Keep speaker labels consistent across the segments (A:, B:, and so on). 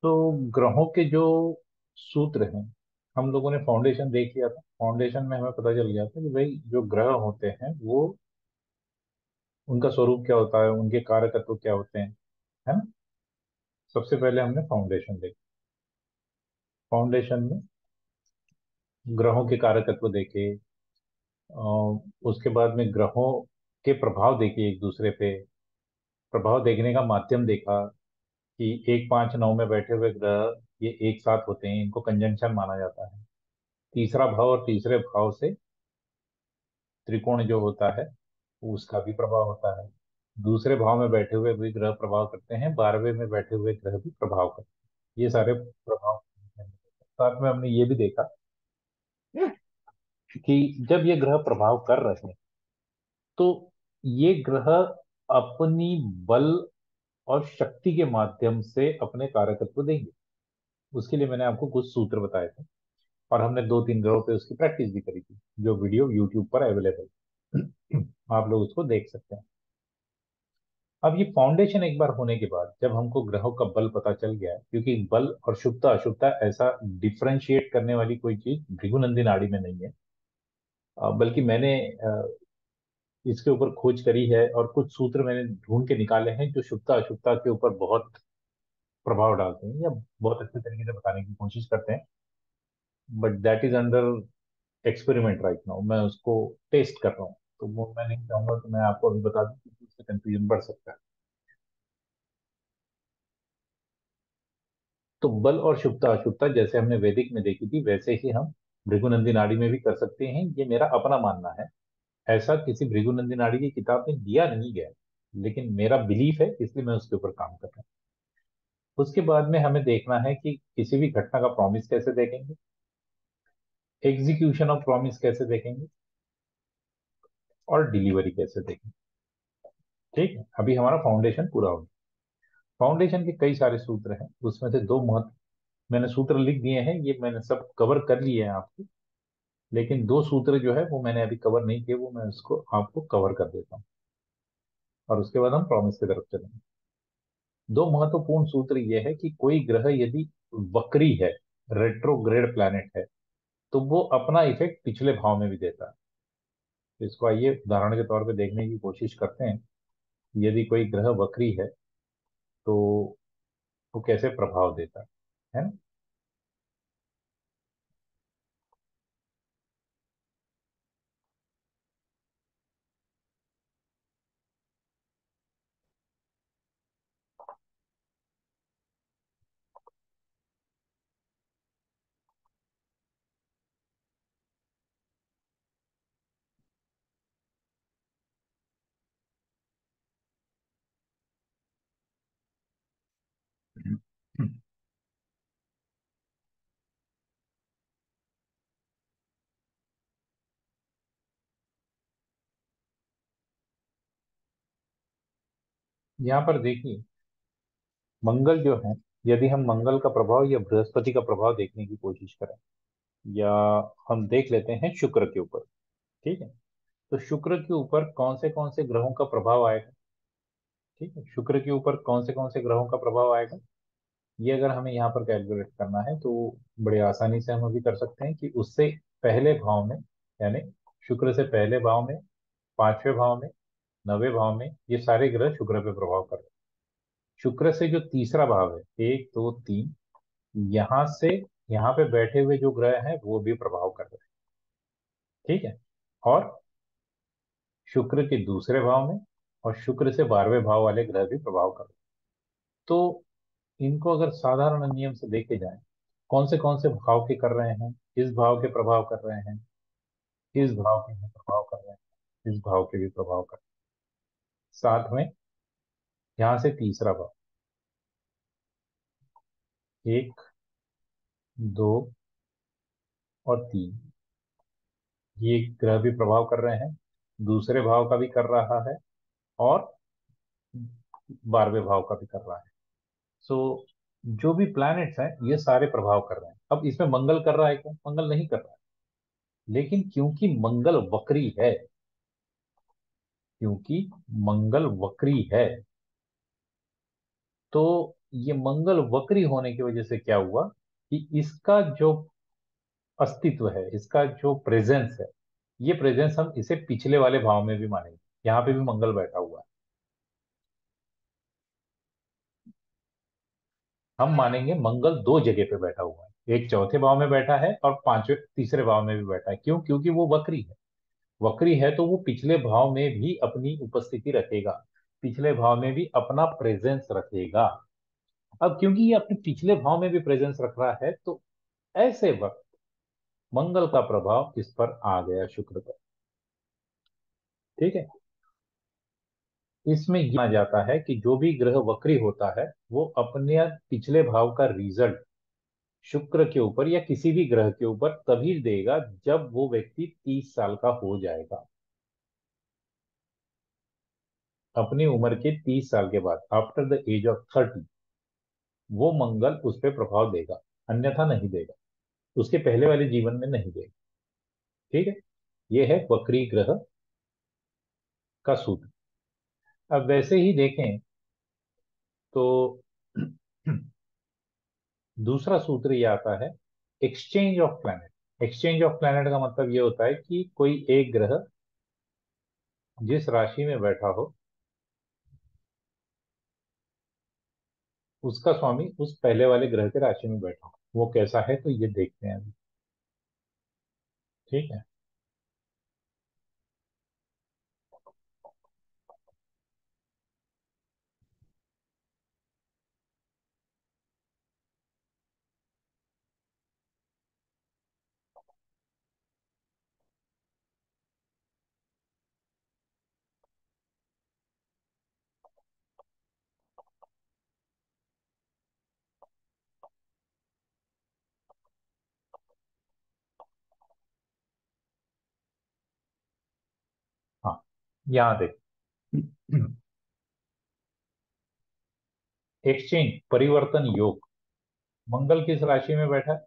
A: तो ग्रहों के जो सूत्र हैं, हम लोगों ने फाउंडेशन देख लिया था। फाउंडेशन में हमें पता चल गया था कि भाई जो ग्रह होते हैं वो उनका स्वरूप क्या होता है, उनके कारकत्व क्या होते हैं, है ना। सबसे पहले हमने फाउंडेशन देखा। फाउंडेशन में ग्रहों के कारकत्व देखे। उसके बाद में ग्रहों के प्रभाव देखे एक दूसरे पे। प्रभाव देखने का माध्यम देखा कि 1 5 9 में बैठे हुए ग्रह ये एक साथ होते हैं, इनको कंजंक्शन माना जाता है। तीसरा भाव और तीसरे भाव से त्रिकोण जो होता है उसका भी प्रभाव होता है। दूसरे भाव में बैठे हुए भी ग्रह प्रभाव करते हैं, 12वें में बैठे हुए ग्रह भी प्रभाव करते हैं। ये सारे प्रभाव। साथ में हमने ये भी देखा कि जब ये ग्रह प्रभाव कर रहे हैं तो ये ग्रह अपनी बल और शक्ति के माध्यम से अपने कारकत्व देंगे। उसके लिए मैंने आपको कुछ सूत्र बताए थे और हमने 2 3 ग्रहों पे उसकी प्रैक्टिस भी करी थी, जो वीडियो यूट्यूब पर अवेलेबल आप लोग उसको देख सकते हैं। अब ये फाउंडेशन एक बार होने के बाद जब हमको ग्रहों का बल पता चल गया है, क्योंकि बल और शुभता अशुभता ऐसा डिफरेंशिएट करने वाली कोई चीज भृगुनंदी नाड़ी में नहीं है। बल्कि मैंने इसके ऊपर खोज करी है और कुछ सूत्र मैंने ढूंढ के निकाले हैं जो शुभता अशुभता के ऊपर बहुत प्रभाव डालते हैं या बहुत अच्छे तरीके से बताने की कोशिश करते हैं। But that is under experiment right now, मैं उसको टेस्ट कर रहा हूँ। तो वो मैं नहीं चाहूंगा कि मैं आपको अभी बता दूं क्योंकि उससे कंफ्यूजन बढ़ सकता है। तो बल और शुभता अशुभता जैसे हमने वैदिक में देखी थी वैसे ही हम भृगुनंदी नाड़ी में भी कर सकते हैं, ये मेरा अपना मानना है। ऐसा किसी भृगुनंदी नाड़ी की किताब में दिया नहीं गया है, लेकिन मेरा बिलीफ है इसलिए मैं उसके ऊपर काम कर रहा हूँ। उसके बाद में हमें देखना है कि किसी भी घटना का प्रॉमिस कैसे देखेंगे, एग्जीक्यूशन ऑफ प्रॉमिस कैसे देखेंगे, और डिलीवरी कैसे देखेंगे। ठीक है, अभी हमारा फाउंडेशन पूरा हो गया। फाउंडेशन के कई सारे सूत्र हैं, उसमें से दो महत्व मैंने सूत्र लिख दिए हैं, ये मैंने सब कवर कर लिए हैं आपको। लेकिन दो सूत्र जो है वो मैंने अभी कवर नहीं किए, वो मैं उसको आपको कवर कर देता हूँ और उसके बाद हम प्रॉमिस की तरफ चलेंगे। दो महत्वपूर्ण सूत्र ये है कि कोई ग्रह यदि वक्री है, रेट्रोग्रेड प्लैनेट है, तो वो अपना इफेक्ट पिछले भाव में भी देता है। तो इसको आइए उदाहरण के तौर पे देखने की कोशिश करते हैं। यदि कोई ग्रह वक्री है तो वो कैसे प्रभाव देता है ना। यहाँ पर देखिए, मंगल जो है, यदि हम मंगल का प्रभाव या बृहस्पति का प्रभाव देखने की कोशिश करें, या हम देख लेते हैं शुक्र के ऊपर। ठीक है, तो शुक्र के ऊपर कौन से ग्रहों का प्रभाव आएगा। ठीक है, शुक्र के ऊपर कौन से ग्रहों का प्रभाव आएगा, ये अगर हमें यहाँ पर कैलकुलेट करना है तो बड़े आसानी से हम अभी कर सकते हैं कि उससे पहले भाव में, यानी शुक्र से पहले भाव में, 5वें भाव में, 9वें भाव में, ये सारे ग्रह शुक्र पे प्रभाव कर रहे हैं। शुक्र से जो तीसरा भाव है, 1 2 3, यहाँ से यहाँ पे बैठे हुए जो ग्रह हैं वो भी प्रभाव कर रहे हैं। ठीक है, और शुक्र के दूसरे भाव में और शुक्र से 12वें भाव वाले ग्रह भी प्रभाव कर रहे हैं। तो इनको अगर साधारण नियम से देखे जाए, कौन से भाव के कर रहे हैं, इस भाव के प्रभाव कर रहे हैं, इस भाव के भी प्रभाव कर रहे हैं, इस भाव के भी प्रभाव कर रहे हैं। साथ में यहाँ से तीसरा भाव, 1 2 और 3, ये ग्रह भी प्रभाव कर रहे हैं, दूसरे भाव का भी कर रहा है और 12वें भाव का भी कर रहा है। सो जो भी प्लैनेट्स हैं ये सारे प्रभाव कर रहे हैं। अब इसमें मंगल कर रहा है क्या? मंगल नहीं कर रहा है, लेकिन क्योंकि मंगल वक्री है, क्योंकि मंगल वक्री है, तो ये मंगल वक्री होने की वजह से क्या हुआ कि इसका जो अस्तित्व है, इसका जो प्रेजेंस है, ये प्रेजेंस हम इसे पिछले वाले भाव में भी मानेंगे। यहाँ पे भी मंगल बैठा हुआ है, हम मानेंगे मंगल दो जगह पे बैठा हुआ है, एक चौथे भाव में बैठा है और पांचवें तीसरे भाव में भी बैठा है। क्यों? क्योंकि वो वक्री है। वक्री है तो वो पिछले भाव में भी अपनी उपस्थिति रखेगा, पिछले भाव में भी अपना प्रेजेंस रखेगा। अब क्योंकि ये अपने पिछले भाव में भी प्रेजेंस रख रहा है, तो ऐसे वक्त मंगल का प्रभाव इस पर आ गया, शुक्र पर। ठीक है। इसमें यह माना जाता है कि जो भी ग्रह वक्री होता है वो अपने पिछले भाव का रिजल्ट शुक्र के ऊपर या किसी भी ग्रह के ऊपर तभी देगा जब वो व्यक्ति 30 साल का हो जाएगा। अपनी उम्र के 30 साल के बाद, आफ्टर द एज ऑफ 30, वो मंगल उस पर प्रभाव देगा, अन्यथा नहीं देगा, उसके पहले वाले जीवन में नहीं देगा। ठीक है। ये है वक्री ग्रह का सूत्र। अब वैसे ही देखें तो दूसरा सूत्र ये आता है, exchange of planet. Exchange of planet का मतलब ये होता है कि कोई एक ग्रह जिस राशि में बैठा हो, उसका स्वामी उस पहले वाले ग्रह के राशि में बैठा हो, वो कैसा है तो ये देखते हैं अभी। ठीक है। हाँ, यहाँ देख। एक्सचेंज, परिवर्तन योग। मंगल किस राशि में बैठा है?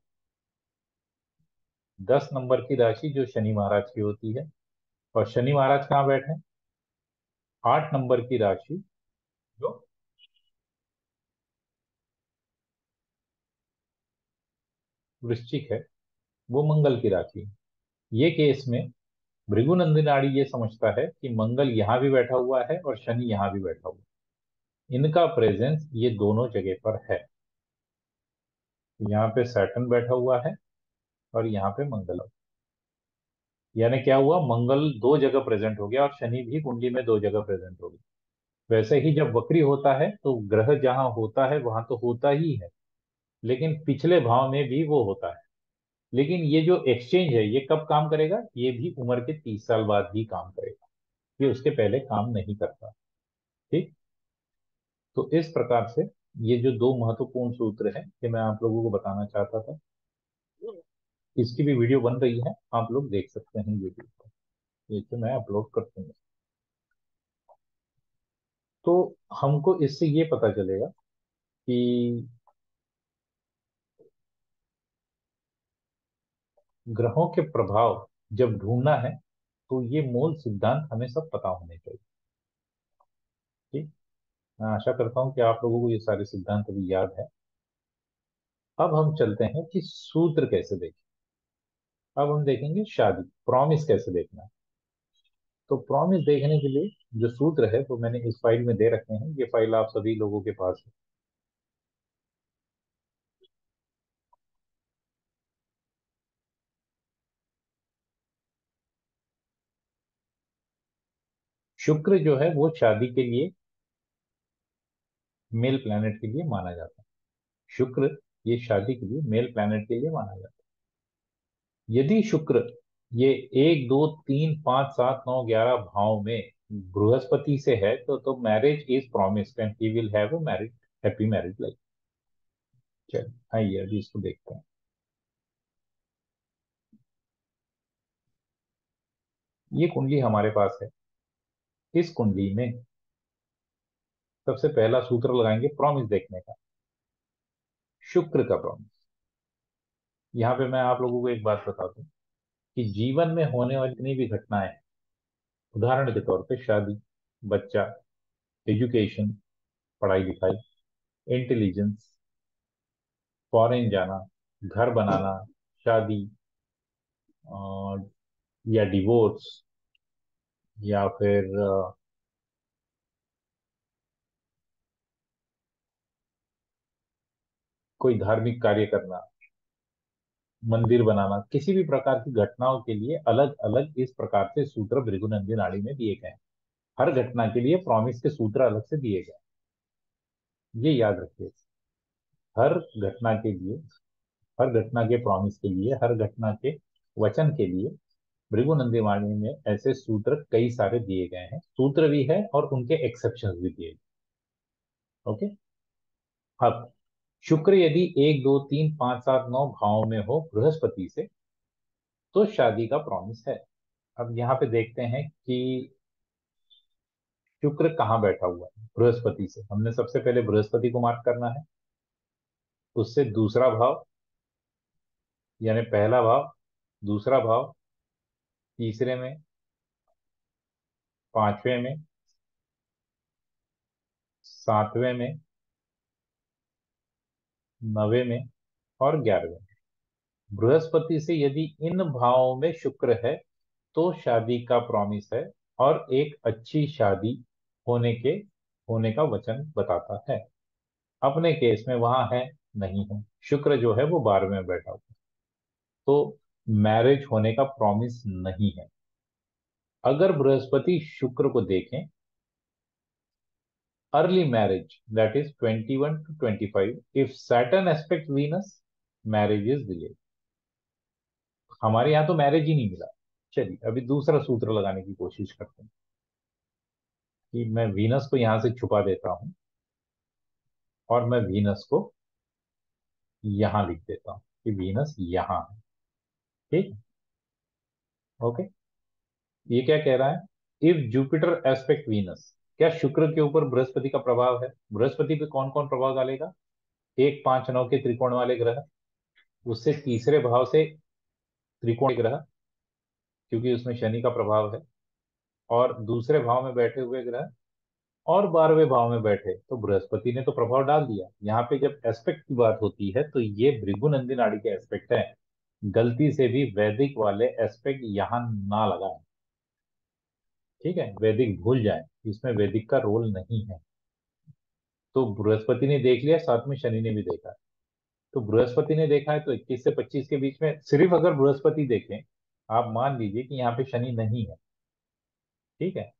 A: 10 नंबर की राशि जो शनि महाराज की होती है। और शनि महाराज कहाँ बैठे हैं? 8 नंबर की राशि जो वृश्चिक है, वो मंगल की राशि है। ये केस में भृगुनंदिनाड़ी ये समझता है कि मंगल यहाँ भी बैठा हुआ है और शनि यहाँ भी बैठा हुआ है, इनका प्रेजेंस ये दोनों जगह पर है। यहाँ पे सैटर्न बैठा हुआ है और यहाँ पे मंगल। यानी क्या हुआ, मंगल दो जगह प्रेजेंट हो गया और शनि भी कुंडली में दो जगह प्रेजेंट हो गया। वैसे ही जब वक्री होता है तो ग्रह जहां होता है वहां तो होता ही है, लेकिन पिछले भाव में भी वो होता है। लेकिन ये जो एक्सचेंज है ये कब काम करेगा? ये भी उम्र के 30 साल बाद ही काम करेगा, ये उसके पहले काम नहीं करता। ठीक। तो इस प्रकार से ये जो दो महत्वपूर्ण सूत्र हैं ये मैं आप लोगों को बताना चाहता था। इसकी भी वीडियो बन रही है, आप लोग देख सकते हैं यूट्यूब पर, ये तो मैं अपलोड कर दूंगा। तो हमको इससे ये पता चलेगा कि ग्रहों के प्रभाव जब ढूंढना है तो ये मूल सिद्धांत हमें सब पता होने चाहिए। ठीक। मैं आशा करता हूँ कि आप लोगों को ये सारे सिद्धांत अभी याद है। अब हम चलते हैं कि सूत्र कैसे देखें। अब हम देखेंगे शादी, प्रॉमिस कैसे देखना है। तो प्रॉमिस देखने के लिए जो सूत्र है वो मैंने इस फाइल में दे रखे हैं, ये फाइल आप सभी लोगों के पास है। शुक्र जो है वो शादी के लिए, मेल प्लैनेट के लिए माना जाता है। शुक्र ये शादी के लिए, मेल प्लैनेट के लिए माना जाता है। यदि शुक्र ये 1 2 3 5 7 9 11 भाव में बृहस्पति से है तो marriage is promised and he will have a married, happy married life. चलिए आइए अभी इसको देखते हैं। ये कुंडली हमारे पास है। इस कुंडली में सबसे पहला सूत्र लगाएंगे प्रॉमिस देखने का, शुक्र का प्रॉमिस। यहाँ पे मैं आप लोगों को एक बात बता दूं कि जीवन में होने वाली जितनी भी घटनाएं, उदाहरण के तौर पे शादी, बच्चा, एजुकेशन, पढ़ाई लिखाई, इंटेलिजेंस, फॉरेन जाना, घर बनाना, शादी, और या डिवोर्स, या फिर कोई धार्मिक कार्य करना, मंदिर बनाना, किसी भी प्रकार की घटनाओं के लिए अलग अलग इस प्रकार से सूत्र भृगुनंदी नाड़ी में दिए गए हैं। हर घटना के लिए प्रॉमिस के सूत्र अलग से दिए गए हैं। ये याद रखिए। हर घटना के लिए, हर घटना के प्रॉमिस के लिए, हर घटना के वचन के लिए भृगुनंदी वाणी में ऐसे सूत्र कई सारे दिए गए हैं, सूत्र भी है और उनके एक्सेप्शंस भी दिए गए। ओके। अब शुक्र यदि 1 2 3 5 7 9 भावों में हो बृहस्पति से, तो शादी का प्रॉमिस है। अब यहाँ पे देखते हैं कि शुक्र कहाँ बैठा हुआ है बृहस्पति से। हमने सबसे पहले बृहस्पति को मार्क करना है, उससे दूसरा भाव, यानी पहला भाव, दूसरा भाव, तीसरे में, पांचवें में, सातवें में, नवे में और 11वें में। बृहस्पति से यदि इन भावों में शुक्र है तो शादी का प्रॉमिस है और एक अच्छी शादी होने के होने का वचन बताता है। अपने केस में वहां है, नहीं है, शुक्र जो है वो 12वें में बैठा हुआ है, तो मैरिज होने का प्रॉमिस नहीं है। अगर बृहस्पति शुक्र को देखें, early marriage, that is 21 to 25, if Saturn aspect Venus, marriage is delay. हमारे यहाँ तो मैरिज ही नहीं मिला। चलिए अभी दूसरा सूत्र लगाने की कोशिश करते हैं कि मैं वीनस को यहां से छुपा देता हूं और मैं वीनस को यहां लिख देता हूं कि वीनस यहां है। ठीक। ओके। ये क्या कह रहा है? इफ जुपिटर एस्पेक्ट वीनस, क्या शुक्र के ऊपर बृहस्पति का प्रभाव है? बृहस्पति पे कौन कौन प्रभाव डालेगा? 1 5 9 के त्रिकोण वाले ग्रह, उससे तीसरे भाव से त्रिकोण ग्रह, क्योंकि उसमें शनि का प्रभाव है, और दूसरे भाव में बैठे हुए ग्रह, और 12वें भाव में बैठे, तो बृहस्पति ने तो प्रभाव डाल दिया। यहाँ पे जब एस्पेक्ट की बात होती है तो ये भृगुनंदी नाड़ी के एस्पेक्ट है। गलती से भी वैदिक वाले एस्पेक्ट यहाँ ना लगाएं। ठीक है, वैदिक भूल जाएं, इसमें वैदिक का रोल नहीं है। तो बृहस्पति ने देख लिया, साथ में शनि ने भी देखा। तो बृहस्पति ने देखा है तो 21 से 25 के बीच में सिर्फ अगर बृहस्पति देखें, आप मान लीजिए कि यहाँ पे शनि नहीं है, ठीक है,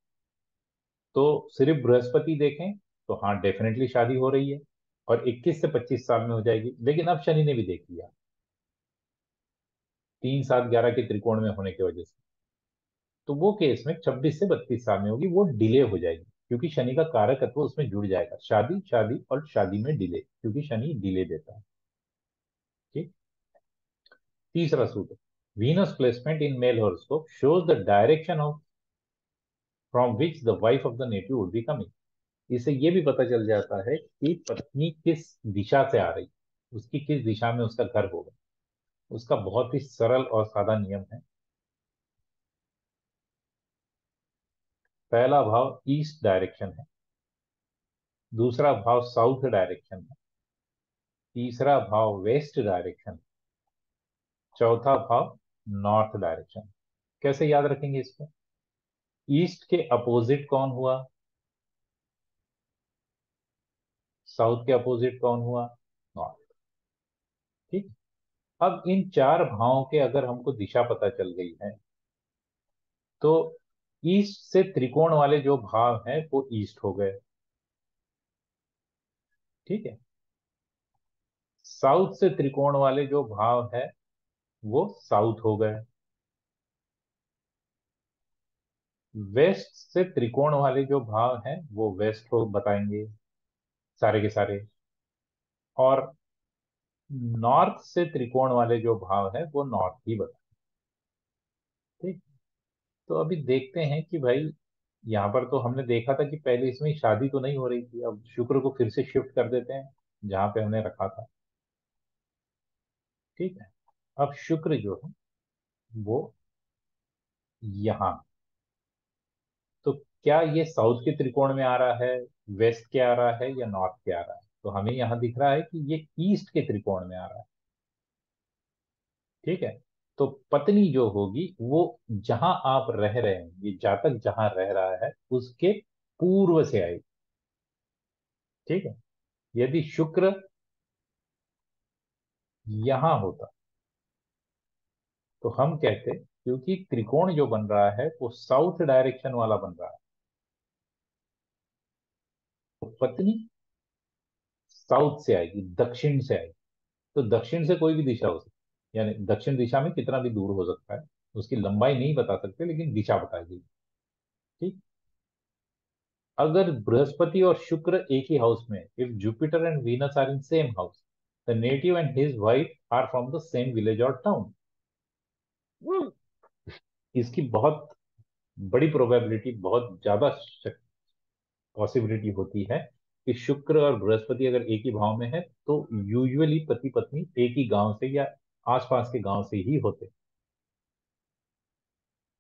A: तो सिर्फ बृहस्पति देखें तो हाँ डेफिनेटली शादी हो रही है और 21 से 25 साल में हो जाएगी। लेकिन अब शनि ने भी देख लिया 3 7 11 के त्रिकोण में होने की वजह से, तो वो केस में 26 से 32 साल में होगी, वो डिले हो जाएगी, क्योंकि शनि का कारकत्व उसमें जुड़ जाएगा। शादी, शादी और शादी में डिले, क्योंकि शनि डिले देता है। ठीक। तीसरा सूत्र, Venus placement in male horoscope shows the direction of from which the wife of the native would be coming. इससे ये भी पता चल जाता है कि पत्नी किस दिशा से आ रही, उसकी किस दिशा में उसका घर होगा। उसका बहुत ही सरल और सादा नियम है। पहला भाव ईस्ट डायरेक्शन है, दूसरा भाव साउथ डायरेक्शन है, तीसरा भाव वेस्ट डायरेक्शन है, चौथा भाव नॉर्थ डायरेक्शन। कैसे याद रखेंगे इसको? ईस्ट के अपोजिट कौन हुआ? साउथ के अपोजिट कौन हुआ? नॉर्थ। ठीक। अब इन चार भावों के अगर हमको दिशा पता चल गई है, तो ईस्ट से त्रिकोण वाले जो भाव हैं वो ईस्ट हो गए। ठीक है। साउथ से त्रिकोण वाले जो भाव है वो साउथ हो गए। वेस्ट से त्रिकोण वाले जो भाव हैं वो वेस्ट हो बताएंगे सारे के सारे। और नॉर्थ से त्रिकोण वाले जो भाव है वो नॉर्थ ही बताएंगे। ठीक। तो अभी देखते हैं कि भाई, यहाँ पर तो हमने देखा था कि पहले इसमें शादी तो नहीं हो रही थी, अब शुक्र को फिर से शिफ्ट कर देते हैं जहां पे हमने रखा था। ठीक है। अब शुक्र जो है वो यहाँ, तो क्या ये साउथ के त्रिकोण में आ रहा है, वेस्ट के आ रहा है, या नॉर्थ के आ रहा है? तो हमें यहाँ दिख रहा है कि ये ईस्ट के त्रिकोण में आ रहा है। ठीक है, तो पत्नी जो होगी वो जहां आप रह रहे हैं, ये जातक जहां रह रहा है उसके पूर्व से आएगी। ठीक है, यदि शुक्र यहां होता तो हम कहते, क्योंकि त्रिकोण जो बन रहा है वो साउथ डायरेक्शन वाला बन रहा है, तो पत्नी साउथ से आएगी, दक्षिण से आएगी। तो दक्षिण से कोई भी दिशा हो सकती है, यानी दक्षिण दिशा में कितना भी दूर हो सकता है, उसकी लंबाई नहीं बता सकते लेकिन दिशा बताएगी। ठीक, अगर बृहस्पति और शुक्र एक ही हाउस में, if Jupiter and Venus are in same house, the native and his wife are from the same village और टाउन। इसकी बहुत बड़ी प्रोबेबिलिटी, बहुत ज्यादा पॉसिबिलिटी होती है कि शुक्र और बृहस्पति अगर एक ही भाव में है तो यूजुअली पति पत्नी एक ही गांव से या आसपास के गांव से ही होते।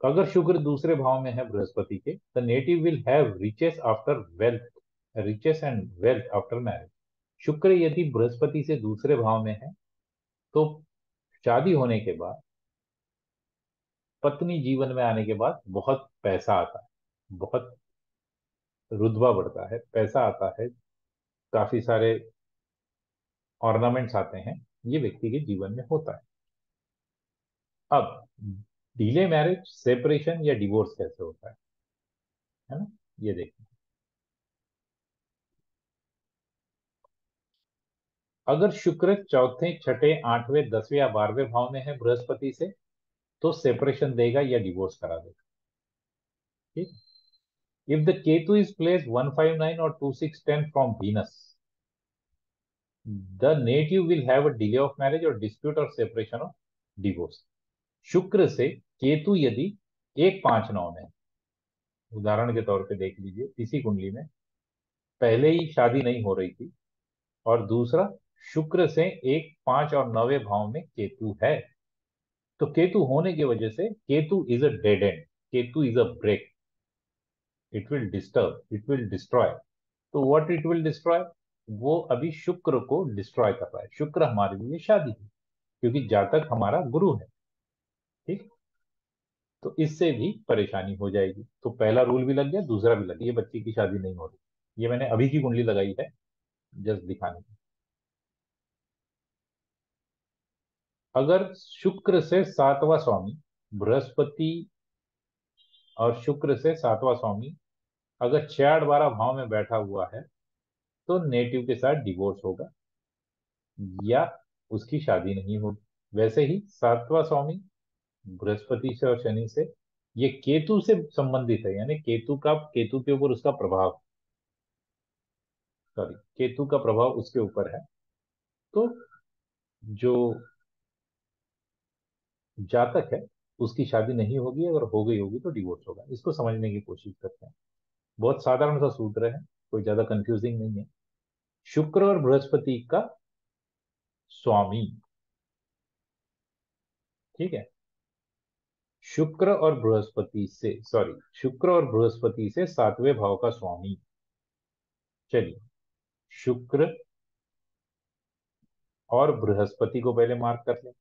A: अगर शुक्र दूसरे भाव में है बृहस्पति के, the native will have riches after wealth, riches and wealth after marriage. शुक्र यदि बृहस्पति से दूसरे भाव में है तो शादी होने के बाद, पत्नी जीवन में आने के बाद बहुत पैसा आता है, बहुत रुतबा बढ़ता है, पैसा आता है, काफी सारे ऑर्नामेंट्स आते हैं, ये व्यक्ति के जीवन में होता है। अब डिले मैरिज, सेपरेशन या डिवोर्स कैसे होता है ना, ये देखिए। अगर शुक्र चौथे, छठे, आठवें, 10वें या 12वें भाव में है बृहस्पति से तो सेपरेशन देगा या डिवोर्स करा देगा। ठीक, if the Ketu is place 159 और 2610 from Venus, the native will have a delay of marriage और डिस्प्यूट और सेपरेशन ऑफ डिवोर्स। शुक्र से केतु यदि 159 में है, उदाहरण के तौर पे देख लीजिए, इसी कुंडली में पहले ही शादी नहीं हो रही थी, और दूसरा शुक्र से 1, 5 और 9वें भाव में केतु है, तो केतु होने की वजह से Ketu is a dead end, Ketu is a break, it will disturb, it will destroy. तो व्हाट इट विल डिस्ट्रॉय, वो अभी शुक्र को डिस्ट्रॉय कर रहा है। शुक्र हमारे लिए शादी है, क्योंकि जातक हमारा गुरु है। ठीक, तो इससे भी परेशानी हो जाएगी। तो पहला रूल भी लग गया, दूसरा भी लग गया, ये बच्ची की शादी नहीं हो रही। ये मैंने अभी की कुंडली लगाई है जस्ट दिखाने की। अगर शुक्र से सातवां स्वामी बृहस्पति, और शुक्र से सातवां स्वामी अगर 6, 8, 12 भाव में बैठा हुआ है तो नेटिव के साथ डिवोर्स होगा या उसकी शादी नहीं होगी। वैसे ही सातवां स्वामी बृहस्पति से और शनि से, ये केतु से संबंधित है, यानी केतु के ऊपर उसका प्रभाव, सॉरी, केतु का प्रभाव उसके ऊपर है। तो जो जातक है उसकी शादी नहीं होगी, अगर हो गई होगी तो डिवोर्स होगा। इसको समझने की कोशिश करते हैं। बहुत साधारण सा सूत्र है, कोई ज्यादा कंफ्यूजिंग नहीं है। शुक्र और बृहस्पति का स्वामी, ठीक है, शुक्र और बृहस्पति से 7वें भाव का स्वामी। चलिए, शुक्र और बृहस्पति को पहले मार्क कर लें,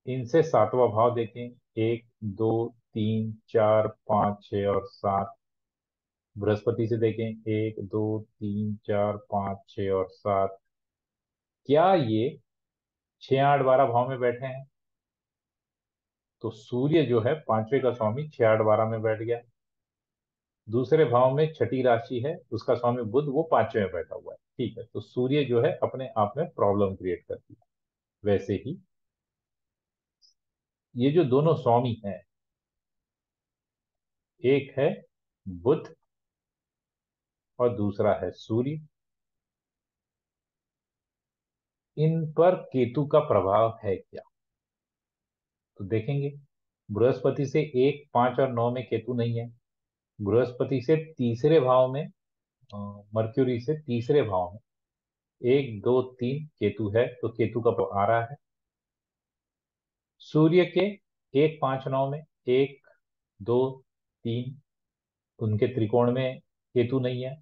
A: इनसे 7वां भाव देखें, 1, 2, 3, 4, 5, 6 और 7। बृहस्पति से देखें, 1, 2, 3, 4, 5, 6 और 7। क्या ये 6, 8, 12 भाव में बैठे हैं? तो सूर्य जो है 5वें का स्वामी 6, 8, 12 में बैठ गया। दूसरे भाव में छठी राशि है, उसका स्वामी बुध, वो 5वें में बैठा हुआ है। ठीक है, तो सूर्य जो है अपने आप में प्रॉब्लम क्रिएट करती है। वैसे ही ये जो दोनों स्वामी हैं, एक है बुध और दूसरा है सूर्य, इन पर केतु का प्रभाव है क्या? तो देखेंगे, बृहस्पति से 1, 5 और 9 में केतु नहीं है। बृहस्पति से तीसरे भाव में, मर्क्यूरी से तीसरे भाव में 1, 2, 3 केतु है, तो केतु का प्रभाव आ रहा है। सूर्य के 1, 5, 9 में 1, 2, 3, उनके त्रिकोण में केतु नहीं है।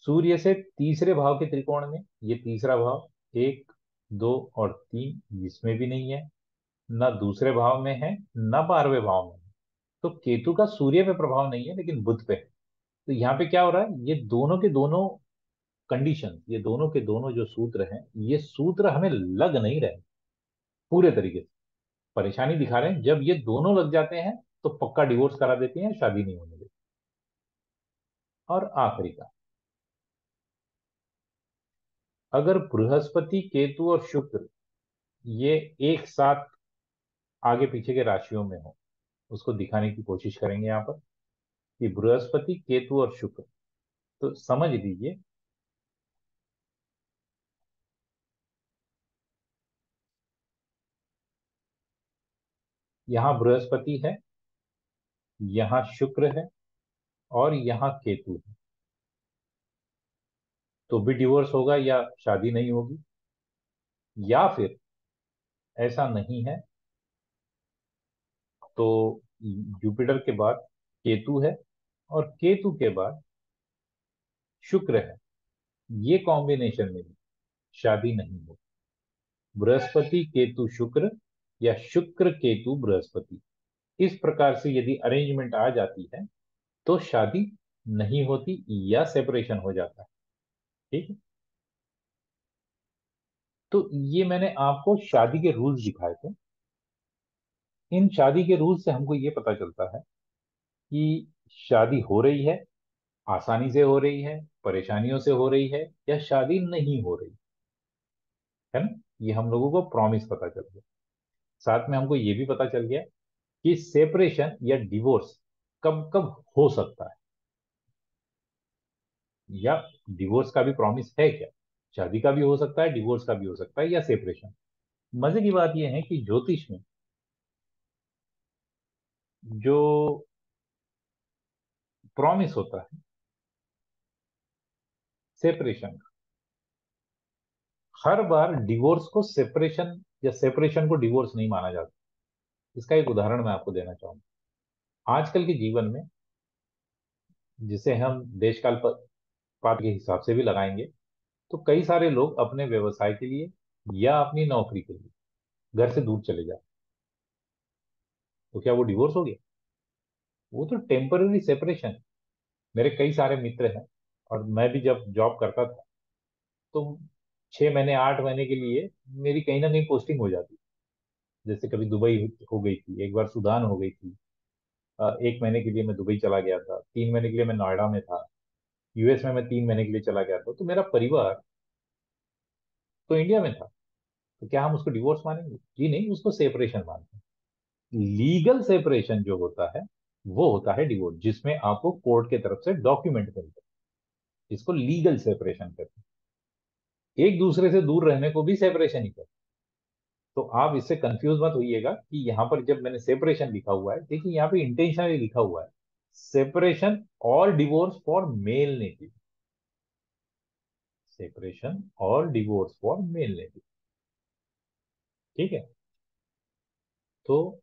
A: सूर्य से तीसरे भाव के त्रिकोण में, ये तीसरा भाव, 1, 2 और 3, इसमें भी नहीं है, ना दूसरे भाव में है, ना 12वें भाव में है। तो केतु का सूर्य पे प्रभाव नहीं है लेकिन बुध पे है। तो यहाँ पे क्या हो रहा है, ये दोनों के दोनों कंडीशन, ये दोनों के दोनों जो सूत्र हैं, ये सूत्र हमें लग नहीं रहे पूरे तरीके से। परेशानी दिखा रहे हैं, जब ये दोनों लग जाते हैं तो पक्का डिवोर्स करा देती हैं, शादी नहीं होने देती। और आखिरी का, अगर बृहस्पति, केतु और शुक्र ये एक साथ आगे पीछे के राशियों में हो, उसको दिखाने की कोशिश करेंगे यहाँ पर कि बृहस्पति, केतु और शुक्र। तो समझ लीजिए, यहाँ बृहस्पति है, यहाँ शुक्र है, और यहाँ केतु है। तो भी डिवोर्स होगा या शादी नहीं होगी। या फिर ऐसा नहीं है तो जुपिटर के बाद केतु है, और केतु के बाद शुक्र है, ये कॉम्बिनेशन में भी शादी नहीं होगी। बृहस्पति केतु शुक्र, या शुक्र केतु बृहस्पति, इस प्रकार से यदि अरेंजमेंट आ जाती है तो शादी नहीं होती या सेपरेशन हो जाता है। ठीक है। तो ये मैंने आपको शादी के रूल्स दिखाए थे। इन शादी के रूल्स से हमको ये पता चलता है कि शादी हो रही है, आसानी से हो रही है, परेशानियों से हो रही है, या शादी नहीं हो रही है ना। ये हम लोगों को प्रॉमिस पता चल गया। साथ में हमको ये भी पता चल गया कि सेपरेशन या डिवोर्स कब कब हो सकता है, या डिवोर्स का भी प्रॉमिस है क्या। शादी का भी हो सकता है, डिवोर्स का भी हो सकता है, या सेपरेशन। मजे की बात यह है कि ज्योतिष में जो प्रॉमिस होता है सेपरेशन का, हर बार डिवोर्स को सेपरेशन, या सेपरेशन को डिवोर्स नहीं माना जाता। इसका एक उदाहरण मैं आपको देना चाहूंगा। आजकल के जीवन में, जिसे हम देशकाल पात के हिसाब से भी लगाएंगे, तो कई सारे लोग अपने व्यवसाय के लिए या अपनी नौकरी के लिए घर से दूर चले जाते। तो क्या वो डिवोर्स हो गया। वो तो टेम्पररी सेपरेशन। मेरे कई सारे मित्र हैं, और मैं भी जब जॉब करता था तो 6 महीने 8 महीने के लिए मेरी कहीं ना कहीं पोस्टिंग हो जाती। जैसे कभी दुबई हो गई थी, एक बार सूडान हो गई थी। 1 महीने के लिए मैं दुबई चला गया था, 3 महीने के लिए मैं नोएडा में था। यूएस में मैं 3 महीने के लिए चला गया था। तो मेरा परिवार तो इंडिया में था। तो क्या हम उसको डिवोर्स मानेंगे? जी नहीं, उसको सेपरेशन मानते हैं। लीगल सेपरेशन जो होता है वो होता है डिवोर्स, जिसमें आपको कोर्ट के तरफ से डॉक्यूमेंट मिलते हैं। इसको लीगल सेपरेशन कहते हैं। एक दूसरे से दूर रहने को भी सेपरेशन ही कहते हैं। तो आप इससे कंफ्यूज मत होइएगा कि यहाँ पर जब मैंने सेपरेशन लिखा हुआ है, देखिए यहाँ पे इंटेंशनली लिखा हुआ है सेपरेशन और divorce for male native. Separation और डिवोर्स फॉर मेल नेटिव। ठीक है। तो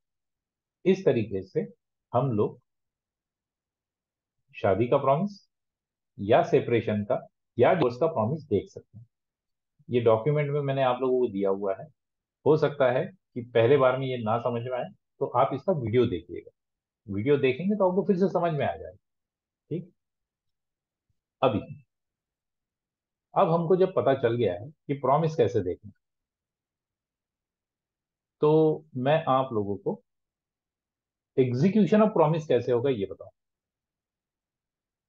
A: इस तरीके से हम लोग शादी का प्रॉमिस, या सेपरेशन का, या डिवोर्स का प्रॉमिस देख सकते हैं। ये डॉक्यूमेंट में मैंने आप लोगों को दिया हुआ है। हो सकता है कि पहले बार में ये ना समझ में आए, तो आप इसका वीडियो देखिएगा। वीडियो देखेंगे तो आपको फिर से समझ में आ जाएगा। ठीक। अभी, अब हमको जब पता चल गया है कि प्रॉमिस कैसे देखना, तो मैं आप लोगों को एग्जीक्यूशन ऑफ प्रॉमिस कैसे होगा ये बताऊं।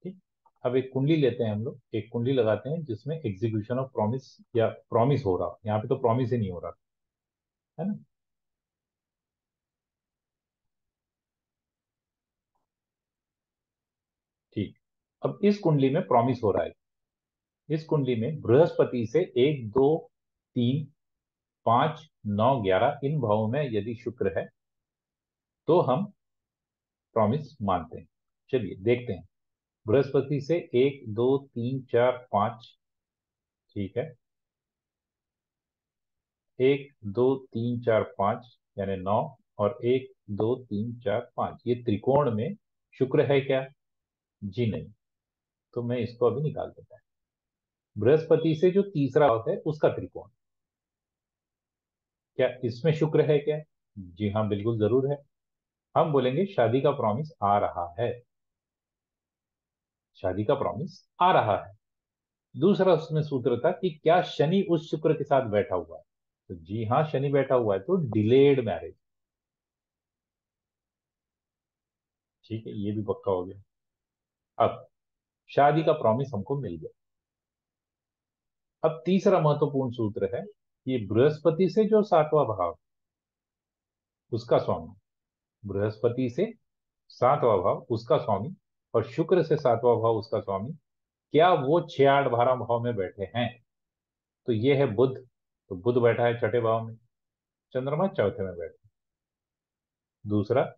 A: ठीक। अब एक कुंडली लेते हैं, हम लोग एक कुंडली लगाते हैं जिसमें एग्जीक्यूशन ऑफ प्रॉमिस, या प्रॉमिस हो रहा, यहाँ पे तो प्रॉमिस ही नहीं हो रहा है ना। ठीक। अब इस कुंडली में प्रॉमिस हो रहा है। इस कुंडली में बृहस्पति से 1, 2, 3, 5, 9, 11 इन भावों में यदि शुक्र है तो हम प्रॉमिस मानते हैं। चलिए देखते हैं। बृहस्पति से 1, 2, 3, 4, 5। ठीक है। 1, 2, 3, 4, 5 यानी 9। और 1, 2, 3, 4, 5, ये त्रिकोण में शुक्र है क्या? जी नहीं। तो मैं इसको अभी निकाल देता हूं। बृहस्पति से जो तीसरा भाव है उसका त्रिकोण। क्या इसमें शुक्र है क्या? जी हाँ, बिल्कुल जरूर है। हम बोलेंगे शादी का प्रॉमिस आ रहा है। शादी का प्रॉमिस आ रहा है। दूसरा उसमें सूत्र था कि क्या शनि उस शुक्र के साथ बैठा हुआ है? तो जी हाँ, शनि बैठा हुआ है, तो डिलेड मैरिज। ठीक है, ये भी पक्का हो गया। अब शादी का प्रॉमिस हमको मिल गया। अब तीसरा महत्वपूर्ण सूत्र है कि बृहस्पति से जो सातवां भाव उसका स्वामी, बृहस्पति से सातवां भाव उसका स्वामी और शुक्र से सातवां भाव उसका स्वामी, क्या वो 6 8 12 भाव में बैठे हैं? तो ये है बुध। तो बुध बैठा है छठे भाव में, चंद्रमा चौथे में बैठा है। दूसरा,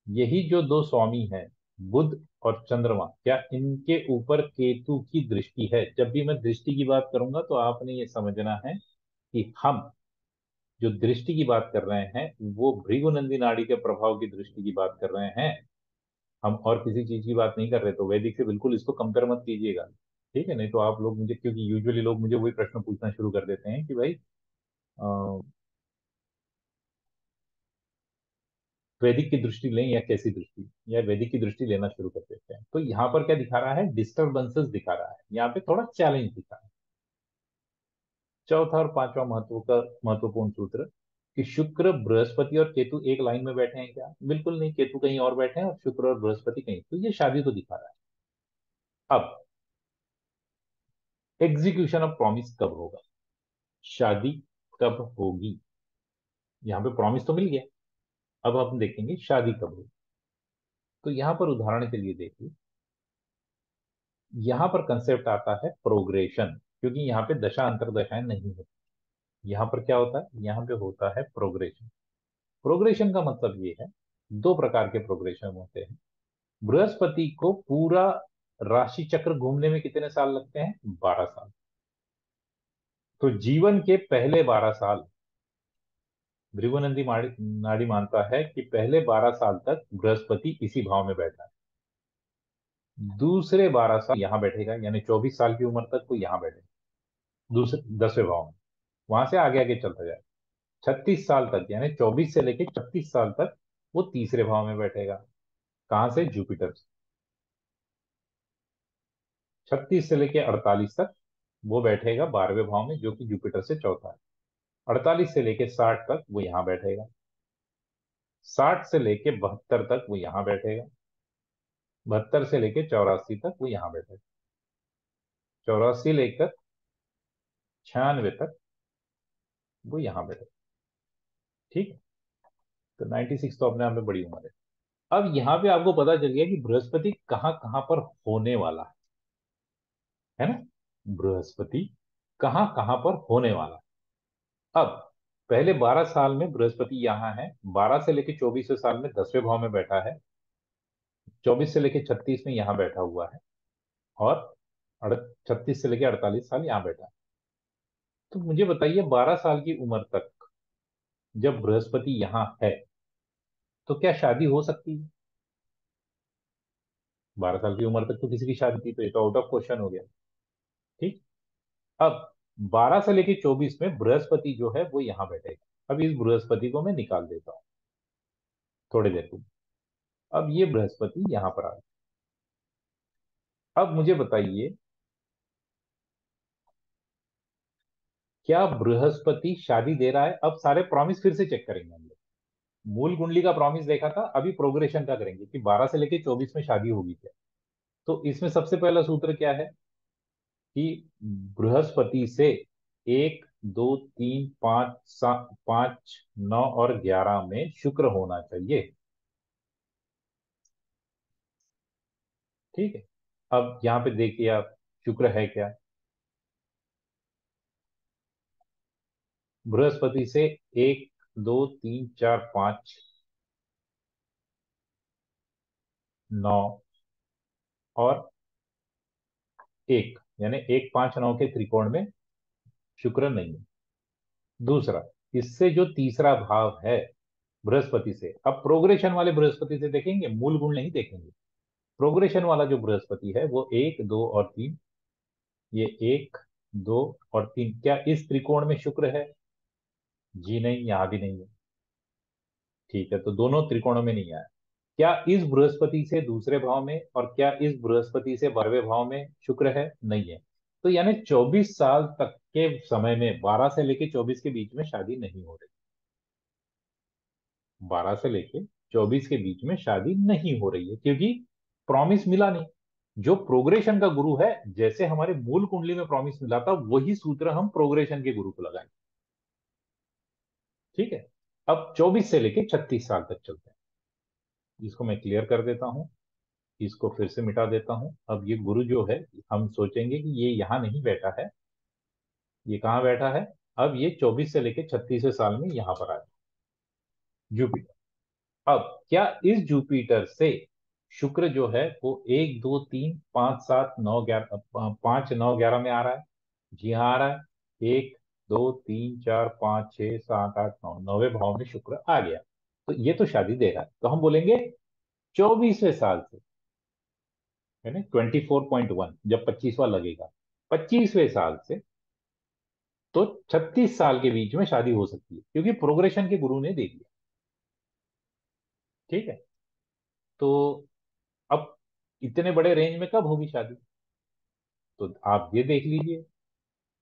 A: यही जो दो स्वामी हैं, बुध और चंद्रमा, क्या इनके ऊपर केतु की दृष्टि है? जब भी मैं दृष्टि की बात करूंगा तो आपने ये समझना है कि हम जो दृष्टि की बात कर रहे हैं वो भृगुनंदी नाड़ी के प्रभाव की दृष्टि की बात कर रहे हैं। हम और किसी चीज की बात नहीं कर रहे, तो वैदिक से बिल्कुल इसको कंपेयर मत कीजिएगा। ठीक है, नहीं तो आप लोग मुझे, क्योंकि यूजुअली लोग मुझे वही प्रश्न पूछना शुरू कर देते हैं कि भाई वैदिक की दृष्टि लें या कैसी दृष्टि, या वैदिक की दृष्टि लेना शुरू कर देते हैं। तो यहाँ पर क्या दिखा रहा है? डिस्टर्बेंसेस दिखा रहा है, यहाँ पे थोड़ा चैलेंज दिखा रहा है। चौथा और पांचवा महत्वपूर्ण सूत्र कि शुक्र, बृहस्पति और केतु एक लाइन में बैठे हैं क्या? बिल्कुल नहीं, केतु कहीं और बैठे हैं और शुक्र और बृहस्पति कहीं। तो ये शादी तो दिखा रहा है। अब एग्जीक्यूशन ऑफ प्रॉमिस कब होगा? शादी कब होगी? यहाँ पे प्रॉमिस तो मिल गया, अब हम देखेंगे शादी कब होगी। तो यहाँ पर उदाहरण के लिए देखिए, यहाँ पर कंसेप्ट आता है प्रोग्रेशन, क्योंकि यहाँ पे दशा अंतरदशाएं नहीं होती। यहाँ पर क्या होता है? यहाँ पे होता है प्रोग्रेशन। प्रोग्रेशन का मतलब ये है, दो प्रकार के प्रोग्रेशन होते हैं। बृहस्पति को पूरा राशि चक्र घूमने में कितने साल लगते हैं? 12 साल। तो जीवन के पहले 12 साल, भृगुनंदी नाड़ी मानता है कि पहले 12 साल तक बृहस्पति इसी भाव में बैठा है। दूसरे 12 साल यहाँ बैठेगा, यानी 24 साल की उम्र तक वो यहाँ बैठेगा दूसरे 10वें भाव में। वहां से आगे आगे चलता जाए, 36 साल तक, यानी 24 से लेके 36 साल तक वो तीसरे भाव में बैठेगा। कहां से? जुपिटर से। 36 से लेके 48 तक वो बैठेगा 12वें भाव में, जो कि जुपिटर से चौथा है। 48 से लेके 60 तक वो यहाँ बैठेगा। 60 से लेके 72 तक वो यहाँ बैठेगा। 72 से लेके 84 तक वो यहाँ बैठेगा। 84 लेकर 96 तक वो यहाँ बैठेगा। ठीक है, तो 96 तो अपने आप में बड़ी उम्र है। अब यहाँ पे आपको पता चल गया कि बृहस्पति कहाँ कहाँ पर होने वाला है ना? बृहस्पति कहाँ कहाँ पर होने वाला है। अब पहले 12 साल में बृहस्पति यहाँ है, 12 से लेके 24वें साल में 10वें भाव में बैठा है, 24 से लेके 36 में यहाँ बैठा हुआ है, और 36 से लेके 48 साल यहाँ बैठा है। तो मुझे बताइए, 12 साल की उम्र तक जब बृहस्पति यहाँ है तो क्या शादी हो सकती है? 12 साल की उम्र तक तो किसी की शादी थी, तो ये तो आउट ऑफ क्वेश्चन हो गया। ठीक। अब 12 से लेके 24 में बृहस्पति जो है वो यहाँ बैठेगा। अब इस बृहस्पति को मैं निकाल देता हूँ थोड़ी देर को। अब ये बृहस्पति यहाँ पर आ गया। अब मुझे बताइए, क्या बृहस्पति शादी दे रहा है? अब सारे प्रॉमिस फिर से चेक करेंगे हम लोग। मूल कुंडली का प्रॉमिस देखा था, अभी प्रोग्रेशन का करेंगे कि 12 से लेके 24 में शादी होगी क्या। तो इसमें सबसे पहला सूत्र क्या है कि बृहस्पति से 1 2 3 5 7 5 9 और 11 में शुक्र होना चाहिए। ठीक है, अब यहाँ पे देखिए आप, शुक्र है क्या? बृहस्पति से 1 2 3 4 5 9 और 1, यानी 1 5 9 के त्रिकोण में शुक्र नहीं है। दूसरा, इससे जो तीसरा भाव है बृहस्पति से, अब प्रोग्रेशन वाले बृहस्पति से देखेंगे, मूल गुण नहीं देखेंगे। प्रोग्रेशन वाला जो बृहस्पति है वो 1 2 और 3, ये 1 दो और तीन, क्या इस त्रिकोण में शुक्र है? जी नहीं, यहां भी नहीं है। ठीक है, तो दोनों त्रिकोणों में नहीं आया। क्या इस बृहस्पति से दूसरे भाव में और क्या इस बृहस्पति से 12वें भाव में शुक्र है? नहीं है। तो यानी 24 साल तक के समय में 12 से लेके 24 के बीच में शादी नहीं हो रही। 12 से लेके 24 के बीच में शादी नहीं हो रही है, क्योंकि प्रॉमिस मिला नहीं। जो प्रोग्रेशन का गुरु है, जैसे हमारे मूल कुंडली में प्रॉमिस मिला था, वही सूत्र हम प्रोग्रेशन के गुरु को लगाएंगे। ठीक है। अब 24 से लेके 36 साल तक चलते हैं। इसको मैं क्लियर कर देता हूं, इसको फिर से मिटा देता हूं। अब ये गुरु जो है, हम सोचेंगे कि ये यहां नहीं बैठा है, ये कहाँ बैठा है? अब ये 24 से लेके 36वें साल में यहां पर आया, जुपिटर। अब क्या इस जुपिटर से शुक्र जो है वो 1 2 3 5 7 9 11, 5 9 11 में आ रहा है? जी हाँ, आ रहा है। 1 2 3 4 5 6 7 8 9, 9वें भाव में शुक्र आ गया। तो ये तो शादी दे रहा है, तो हम बोलेंगे 24वें साल से, है ना, 24.1, जब 25वां लगेगा, 25वें साल से तो 36 साल के बीच में शादी हो सकती है, क्योंकि प्रोग्रेशन के गुरु ने दे दिया। ठीक है। तो अब इतने बड़े रेंज में कब होगी शादी? तो आप ये देख लीजिए,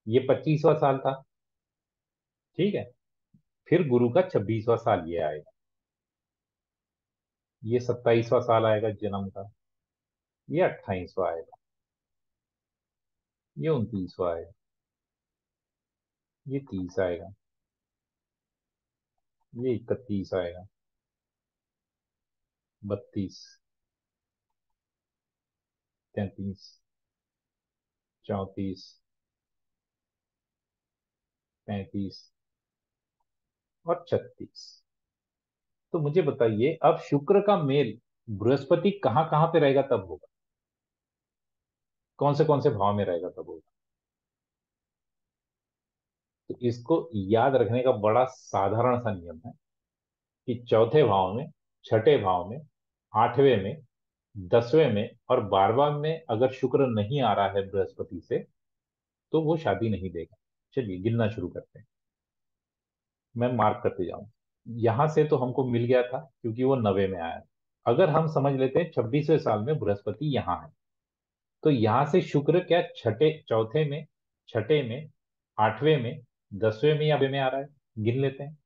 A: ये 25वां साल था। ठीक है। फिर गुरु का 26वां साल ये आएगा, ये 27वां साल आएगा जन्म का, ये 28वां आएगा, ये 29वां आएगा, ये 30 आएगा, ये 31 आएगा, 32, 33, 34, 35 और 36। तो मुझे बताइए, अब शुक्र का मेल बृहस्पति कहाँ कहाँ पे रहेगा तब होगा? कौन से भाव में रहेगा तब होगा? तो इसको याद रखने का बड़ा साधारण सा नियम है कि चौथे भाव में, छठे भाव में, 8वें में, 10वें में और 12वां में अगर शुक्र नहीं आ रहा है बृहस्पति से, तो वो शादी नहीं देगा। चलिए गिनना शुरू करते हैं, मैं मार्क करते जाऊं। यहां से तो हमको मिल गया था, क्योंकि वो 90 में आया। अगर हम समझ लेते हैं 26वें साल में बृहस्पति यहां है, तो यहां से शुक्र क्या छठे, चौथे में, छठे में, 8वें में, 10वें में या 12वें में आ रहा है? गिन लेते हैं।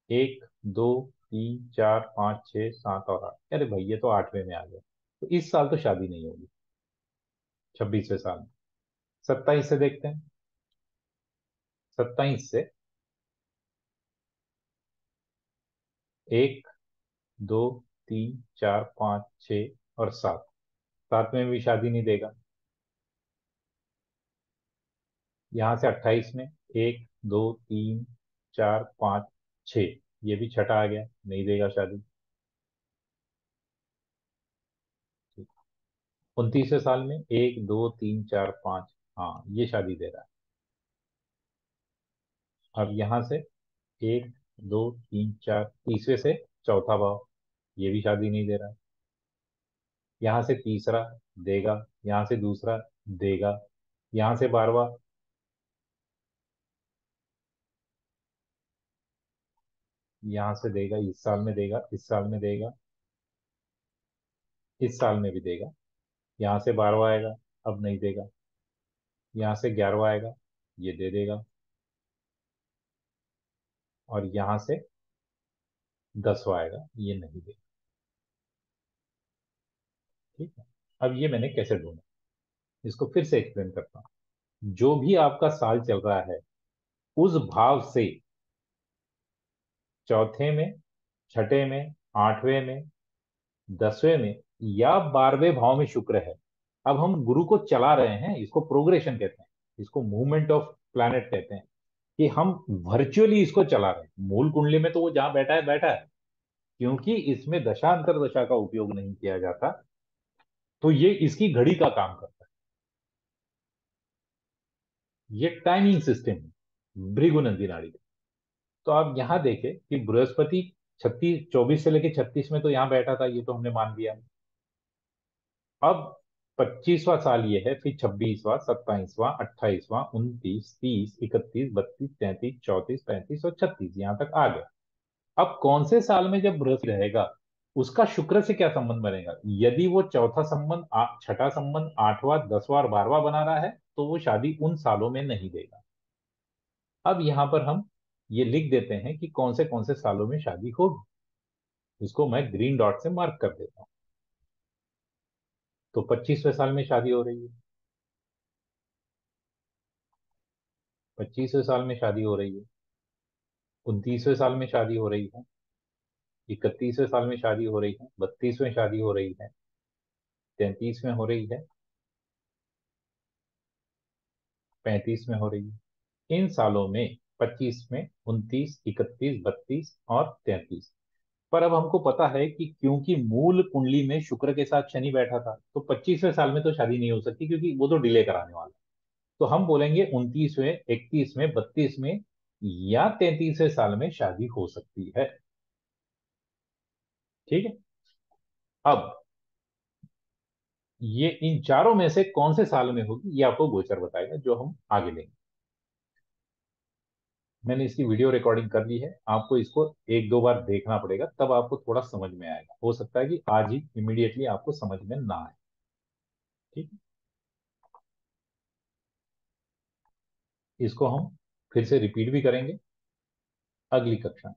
A: 1 2 3 4 5 6 7 और 8, अरे भाई ये तो 8वें में आ गया। तो इस साल तो शादी नहीं होगी, 26वें साल में। 27 से देखते हैं। 27 से 1 2 3 4 5 6 और 7, 7वें भी शादी नहीं देगा। यहां से 28 में 1 2 3 4 5 6, ये भी छठा आ गया, नहीं देगा शादी। 29वें साल में 1 2 3 4 5, हाँ ये शादी दे रहा है। अब यहां से 1 2 3 4, तीसरे से चौथा भाव, ये भी शादी नहीं दे रहा है। यहां से तीसरा देगा, यहां से दूसरा देगा, यहां से 12वां, यहां से देगा, इस साल में देगा, इस साल में देगा, इस साल में भी देगा। यहां से 12वां आएगा, अब नहीं देगा। यहां से 11वां आएगा, ये दे देगा। और यहां से 10वां आएगा, ये नहीं देगा। ठीक है। अब ये मैंने कैसे ढूंढा, इसको फिर से एक्सप्लेन करता हूँ। जो भी आपका साल चल रहा है, उस भाव से चौथे में, छठे में, 8वें में, 10वें में या 12वें भाव में शुक्र है। अब हम गुरु को चला रहे हैं, इसको प्रोग्रेशन कहते हैं, इसको मूवमेंट ऑफ प्लैनेट कहते हैं, कि हम वर्चुअली इसको चला रहे हैं। मूल कुंडली में तो वो जहां बैठा है बैठा है, क्योंकि इसमें दशा अंतरदशा का उपयोग नहीं किया जाता, तो ये इसकी घड़ी का काम करता है। ये टाइमिंग सिस्टम है भृगु नंदी नाड़ी का। तो आप यहां देखें कि बृहस्पति 36, 24 से लेके 36 में तो यहां बैठा था, ये तो हमने मान लिया। अब 25वां साल ये है, फिर 26वां, 27वां, 28वां, 29, 30, 31, 32, 33, 34, 35 और 36, यहां तक आ गए। अब कौन से साल में जब बृहस्पति रहेगा, उसका शुक्र से क्या संबंध बनेगा। यदि वो चौथा संबंध, छठा संबंध, आठवां, 10वां और 12वां बना रहा है, तो वो शादी उन सालों में नहीं देगा। अब यहां पर हम ये लिख देते हैं कि कौन से सालों में शादी होगी। इसको मैं ग्रीन डॉट से मार्क कर देता हूं। तो 25वें साल में शादी हो रही है, 25वें साल में शादी हो रही है, 29वें साल में शादी हो रही है, 31वें साल में शादी हो रही है, 32वें शादी हो रही है, 33 में हो रही है, 35 में हो रही है। इन सालों में 25 में, 29, 31, 32 और 33। पर अब हमको पता है कि क्योंकि मूल कुंडली में शुक्र के साथ शनि बैठा था, तो 25वें साल में तो शादी नहीं हो सकती, क्योंकि वो तो डिले कराने वाला है। तो हम बोलेंगे 29वें, 31वें, 32 में या 33वें साल में शादी हो सकती है। ठीक है। अब ये इन चारों में से कौन से साल में होगी, ये आपको गोचर बताएगा, जो हम आगे लेंगे। मैंने इसकी वीडियो रिकॉर्डिंग कर ली है, आपको इसको एक दो बार देखना पड़ेगा, तब आपको थोड़ा समझ में आएगा। हो सकता है कि आज ही इमीडिएटली आपको समझ में ना आए। ठीक है। इसको हम फिर से रिपीट भी करेंगे अगली कक्षा में।